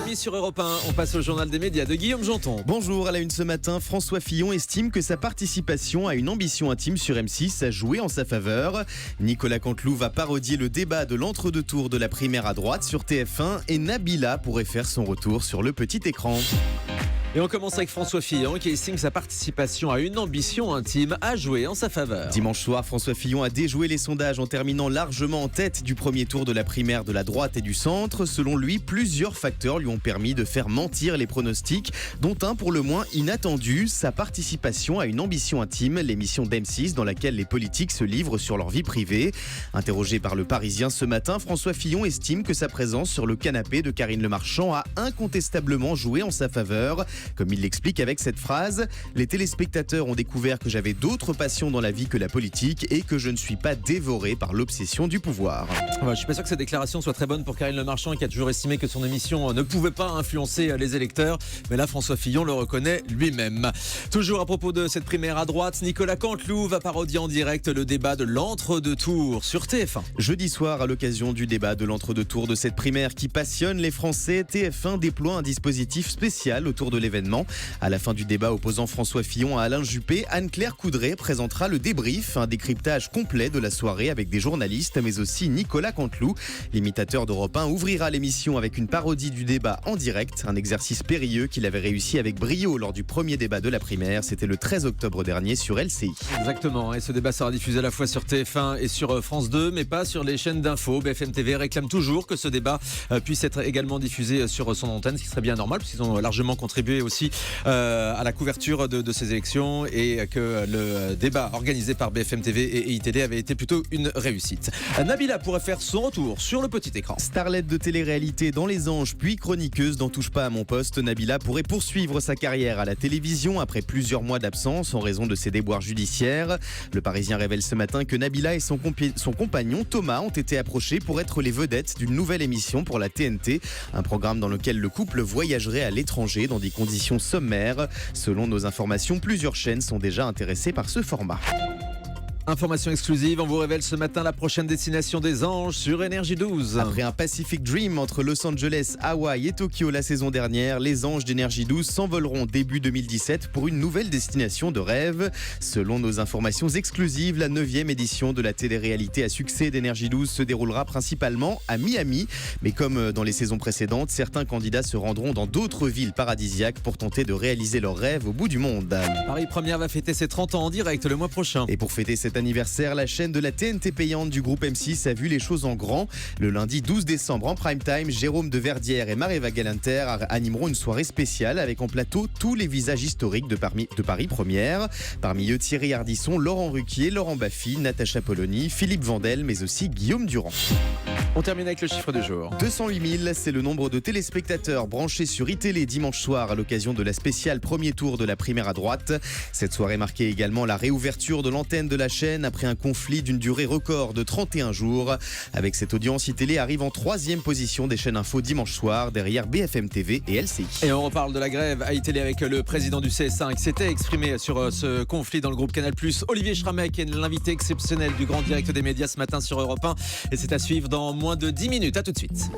8h30 sur Europe 1. On passe au journal des médias de Guillaume Janton. Bonjour, à la une ce matin, François Fillon estime que sa participation à une ambition intime sur M6 a joué en sa faveur. Nicolas Canteloup va parodier le débat de l'entre-deux tours de la primaire à droite sur TF1 et Nabila pourrait faire son retour sur le petit écran. Et on commence avec François Fillon qui estime que sa participation à une ambition intime a joué en sa faveur. Dimanche soir, François Fillon a déjoué les sondages en terminant largement en tête du premier tour de la primaire de la droite et du centre. Selon lui, plusieurs facteurs lui ont permis de faire mentir les pronostics, dont un pour le moins inattendu, sa participation à une ambition intime, l'émission d'M6 dans laquelle les politiques se livrent sur leur vie privée. Interrogé par Le Parisien ce matin, François Fillon estime que sa présence sur le canapé de Karine Le Marchand a incontestablement joué en sa faveur. Comme il l'explique avec cette phrase, les téléspectateurs ont découvert que j'avais d'autres passions dans la vie que la politique et que je ne suis pas dévoré par l'obsession du pouvoir. Je suis pas sûr que cette déclaration soit très bonne pour Karine Le Marchand qui a toujours estimé que son émission ne pouvait pas influencer les électeurs. Mais là, François Fillon le reconnaît lui-même. Toujours à propos de cette primaire à droite, Nicolas Canteloup va parodier en direct le débat de l'entre-deux tours sur TF1. Jeudi soir, à l'occasion du débat de l'entre-deux tours de cette primaire qui passionne les Français, TF1 déploie un dispositif spécial autour de l'événement. À la fin du débat opposant François Fillon à Alain Juppé, Anne-Claire Coudray présentera le débrief, un décryptage complet de la soirée avec des journalistes, mais aussi Nicolas Canteloup. L'imitateur d'Europe 1 ouvrira l'émission avec une parodie du débat en direct, un exercice périlleux qu'il avait réussi avec brio lors du premier débat de la primaire. C'était le 13 octobre dernier sur LCI. Exactement, et ce débat sera diffusé à la fois sur TF1 et sur France 2, mais pas sur les chaînes d'infos. BFM TV réclame toujours que ce débat puisse être également diffusé sur son antenne, ce qui serait bien normal, puisqu'ils ont largement contribué aussi à la couverture de ces élections et que le débat organisé par BFM TV et ITD avait été plutôt une réussite. Nabila pourrait faire son retour sur le petit écran. Starlette de télé-réalité dans Les Anges, puis chroniqueuse d'En touche pas à mon poste, Nabila pourrait poursuivre sa carrière à la télévision après plusieurs mois d'absence en raison de ses déboires judiciaires. Le Parisien révèle ce matin que Nabila et son compagnon Thomas ont été approchés pour être les vedettes d'une nouvelle émission pour la TNT, un programme dans lequel le couple voyagerait à l'étranger dans des conditions sommaires. Selon nos informations, plusieurs chaînes sont déjà intéressées par ce format. Information exclusive, on vous révèle ce matin la prochaine destination des Anges sur Énergie 12. Après un Pacific Dream entre Los Angeles, Hawaï et Tokyo la saison dernière, les Anges d'Énergie 12 s'envoleront début 2017 pour une nouvelle destination de rêve. Selon nos informations exclusives, la 9e édition de la télé-réalité à succès d'Énergie 12 se déroulera principalement à Miami. Mais comme dans les saisons précédentes, certains candidats se rendront dans d'autres villes paradisiaques pour tenter de réaliser leurs rêves au bout du monde. Paris Première va fêter ses 30 ans en direct le mois prochain. Et pour fêter cet anniversaire, la chaîne de la TNT payante du groupe M6 a vu les choses en grand. Le lundi 12 décembre en prime time, Jérôme de Verdière et Maréva Galanter animeront une soirée spéciale avec en plateau tous les visages historiques de Paris Première. Parmi eux, Thierry Ardisson, Laurent Ruquier, Laurent Baffy, Natacha Polony, Philippe Vandel, mais aussi Guillaume Durand. On termine avec le chiffre du jour. 208 000, c'est le nombre de téléspectateurs branchés sur iTélé dimanche soir à l'occasion de la spéciale premier tour de la primaire à droite. Cette soirée marquait également la réouverture de l'antenne de la chaîne après un conflit d'une durée record de 31 jours. Avec cette audience, iTélé arrive en 3e position des chaînes info dimanche soir, derrière BFM TV et LCI. Et on reparle de la grève à iTélé avec le président du CSA qui s'était exprimé sur ce conflit dans le groupe Canal+. Olivier Schramek est l'invité exceptionnel du grand direct des médias ce matin sur Europe 1. Et c'est à suivre dans moins de 10 minutes. À tout de suite.